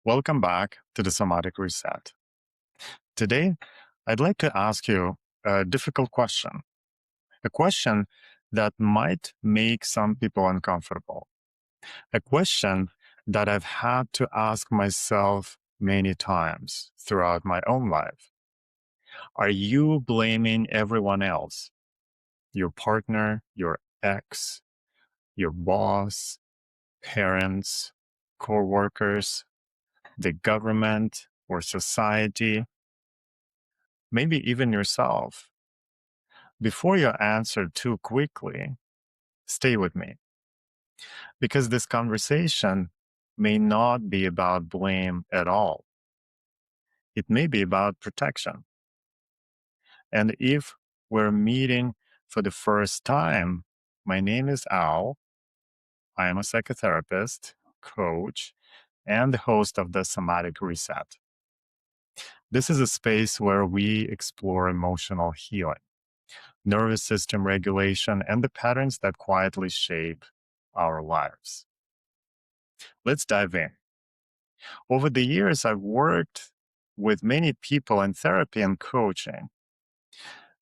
Welcome back to the Somatic Reset. Today, I'd like to ask you a difficult question, a question that might make some people uncomfortable, a question that I've had to ask myself many times throughout my own life. Are you blaming everyone else? Your partner, your ex, your boss, parents, coworkers, the government, or society? Maybe even yourself. Before you answer too quickly, stay with me because this conversation may not be about blame at all. It may be about protection. And if we're meeting for the first time, my name is Al. I am a psychotherapist, coach, and the host of the Somatic Reset. This is a space where we explore emotional healing, nervous system regulation, and the patterns that quietly shape our lives. Let's dive in. Over the years, I've worked with many people in therapy and coaching.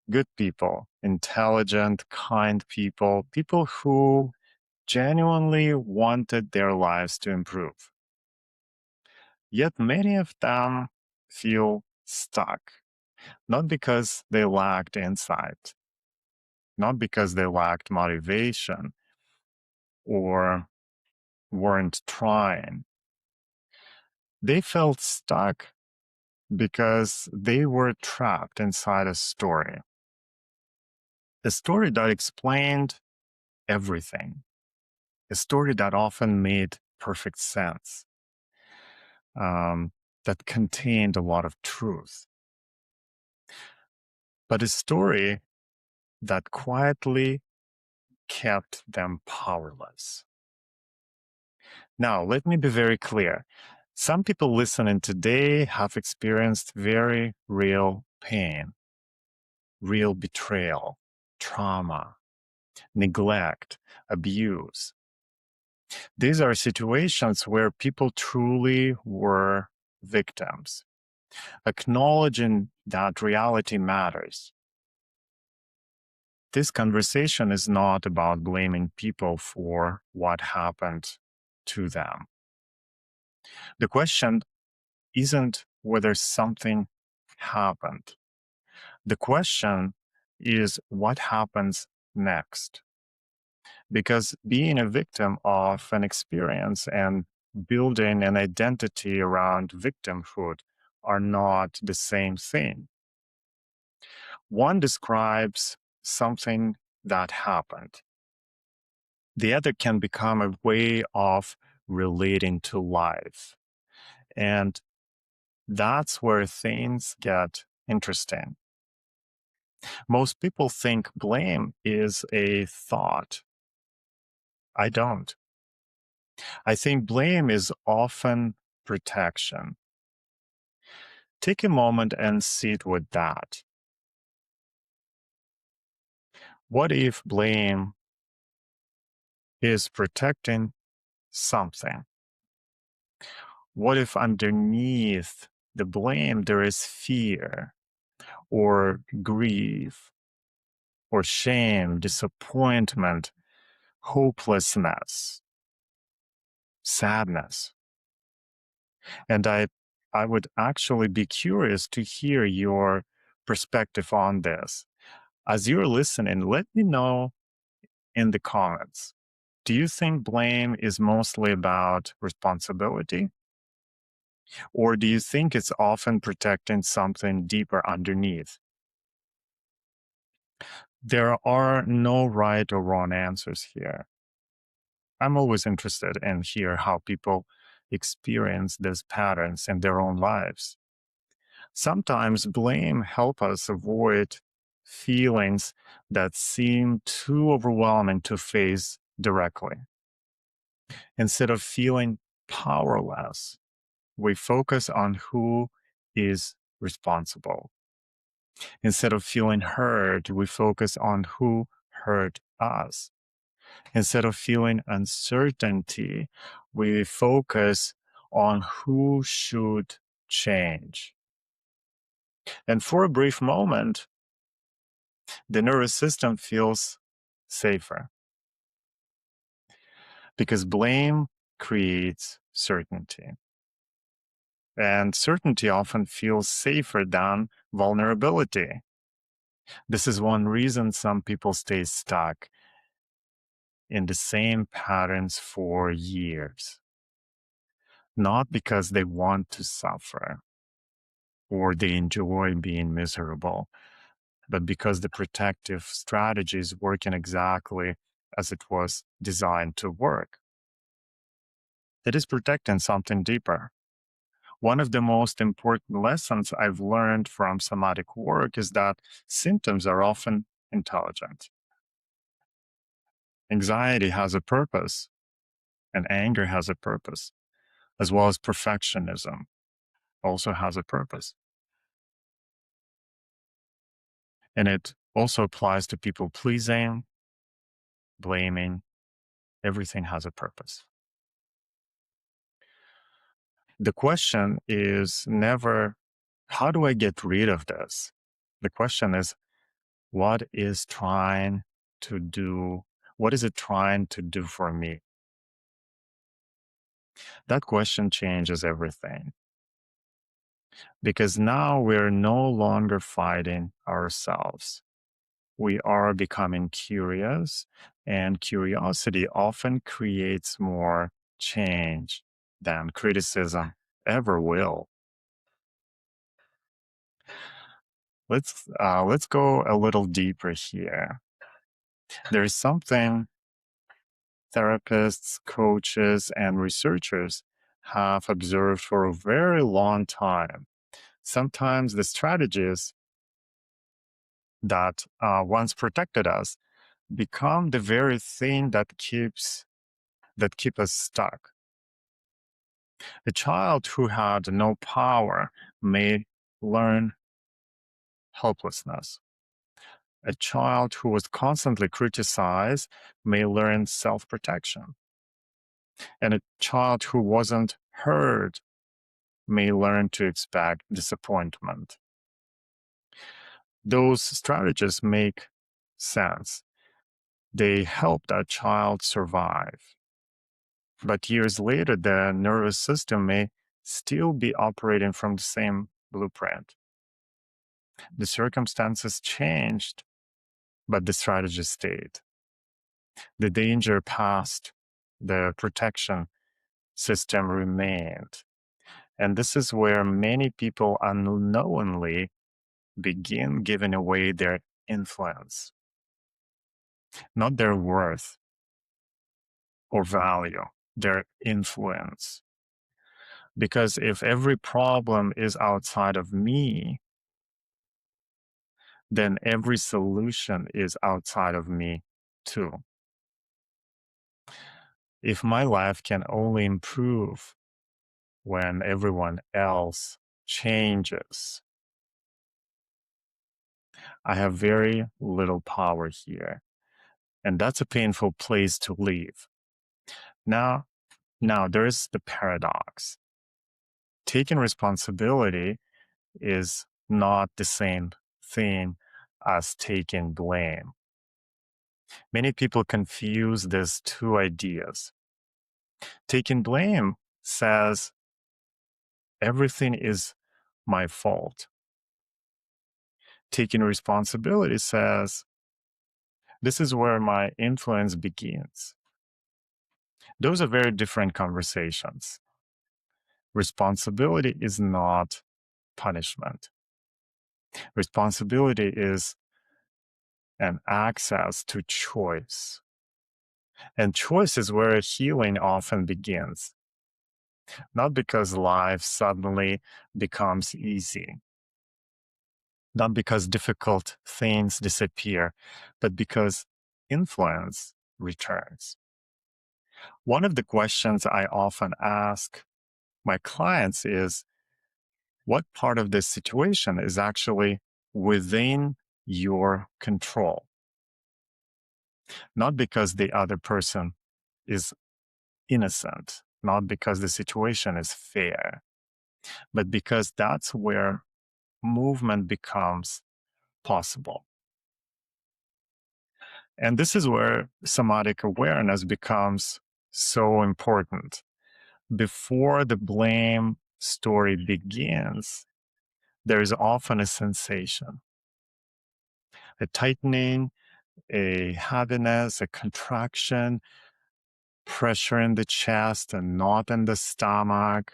Good people, intelligent, kind people, people who genuinely wanted their lives to improve. Yet many of them feel stuck, not because they lacked insight, not because they lacked motivation or weren't trying. They felt stuck because they were trapped inside a story that explained everything, a story that often made perfect sense, that contained a lot of truth, but a story that quietly kept them powerless. Now, let me be very clear. Some people listening today have experienced very real pain, real betrayal, trauma, neglect, abuse. These are situations where people truly were victims, acknowledging that reality matters. This conversation is not about blaming people for what happened to them. The question isn't whether something happened. The question is what happens next. Because being a victim of an experience and building an identity around victimhood are not the same thing. One describes something that happened. The other can become a way of relating to life. And that's where things get interesting. Most people think blame is a thought. I don't. I think blame is often protection. Take a moment and sit with that. What if blame is protecting something? What if underneath the blame there is fear or grief or shame, disappointment, hopelessness, sadness? And I would actually be curious to hear your perspective on this. As you're listening, let me know in the comments. Do you think blame is mostly about responsibility? Or do you think it's often protecting something deeper underneath? There are no right or wrong answers here. I'm always interested in hear how people experience these patterns in their own lives. Sometimes blame helps us avoid feelings that seem too overwhelming to face directly. Instead of feeling powerless, we focus on who is responsible. Instead of feeling hurt, we focus on who hurt us. Instead of feeling uncertainty, we focus on who should change. And for a brief moment, the nervous system feels safer because blame creates certainty. And certainty often feels safer than vulnerability. This is one reason some people stay stuck in the same patterns for years. Not because they want to suffer or they enjoy being miserable, but because the protective strategy is working exactly as it was designed to work. It is protecting something deeper. One of the most important lessons I've learned from somatic work is that symptoms are often intelligent. Anxiety has a purpose, and anger has a purpose, as well as perfectionism also has a purpose. And it also applies to people pleasing, blaming. Everything has a purpose. The question is never, how do I get rid of this? The question is, what is it trying to do for me? That question changes everything. Because now we're no longer fighting ourselves. We are becoming curious, and curiosity often creates more change than criticism ever will. Let's go a little deeper here. There is something therapists, coaches, and researchers have observed for a very long time. Sometimes the strategies that once protected us become the very thing that keep us stuck. A child who had no power may learn helplessness. A child who was constantly criticized may learn self-protection. And a child who wasn't heard may learn to expect disappointment. Those strategies make sense. They help that child survive. But years later, the nervous system may still be operating from the same blueprint. The circumstances changed, but the strategy stayed. The danger passed, the protection system remained. And this is where many people unknowingly begin giving away their influence, not their worth or value, their influence. Because if every problem is outside of me, then every solution is outside of me too. If my life can only improve when everyone else changes, I have very little power here. And that's a painful place to leave. Now there is the paradox. Taking responsibility is not the same thing as taking blame. Many people confuse these two ideas. Taking blame says everything is my fault. Taking responsibility says this is where my influence begins. Those are very different conversations. Responsibility is not punishment. Responsibility is an access to choice. And choice is where healing often begins. Not because life suddenly becomes easy, not because difficult things disappear, but because influence returns. One of the questions I often ask my clients is, what part of this situation is actually within your control? Not because the other person is innocent, not because the situation is fair, but because that's where movement becomes possible. And this is where somatic awareness becomes so important. Before the blame story begins, there is often a sensation, a tightening, a heaviness, a contraction, pressure in the chest, a knot in the stomach,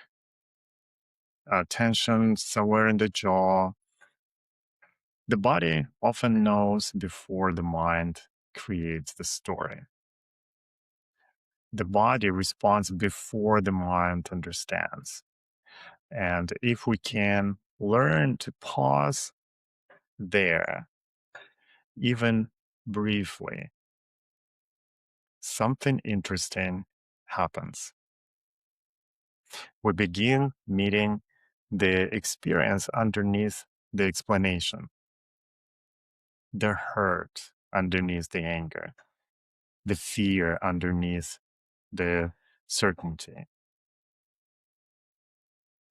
tension somewhere in the jaw. The body often knows before the mind creates the story. The body responds before the mind understands. And if we can learn to pause there, even briefly, something interesting happens. We begin meeting the experience underneath the explanation, the hurt underneath the anger, the fear underneath the certainty,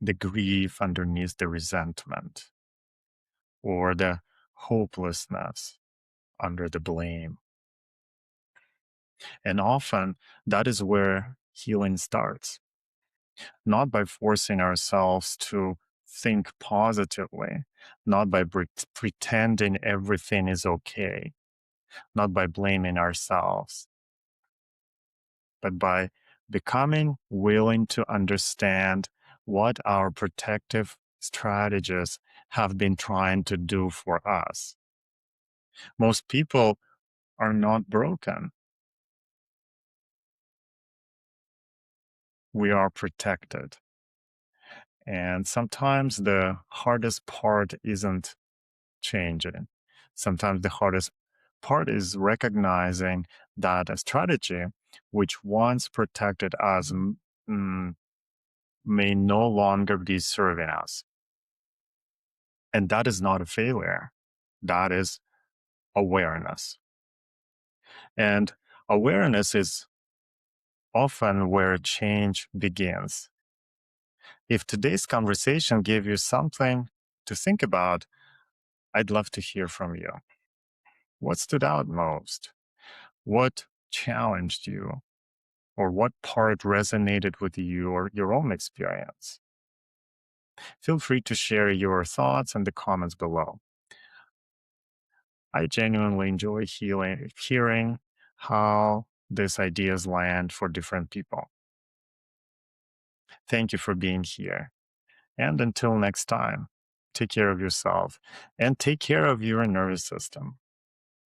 the grief underneath the resentment, or the hopelessness under the blame. And often that is where healing starts, not by forcing ourselves to think positively, not by pretending everything is okay, not by blaming ourselves, but by becoming willing to understand what our protective strategies have been trying to do for us. Most people are not broken. We are protected. And sometimes the hardest part isn't changing. Sometimes the hardest part is recognizing that a strategy which once protected us may no longer be serving us. And that is not a failure. That is awareness. And awareness is often where change begins. If today's conversation gave you something to think about, I'd love to hear from you. What stood out most? What challenged you? Or what part resonated with you or your own experience? Feel free to share your thoughts in the comments below. I genuinely enjoy hearing how these ideas land for different people. Thank you for being here. And until next time, take care of yourself and take care of your nervous system.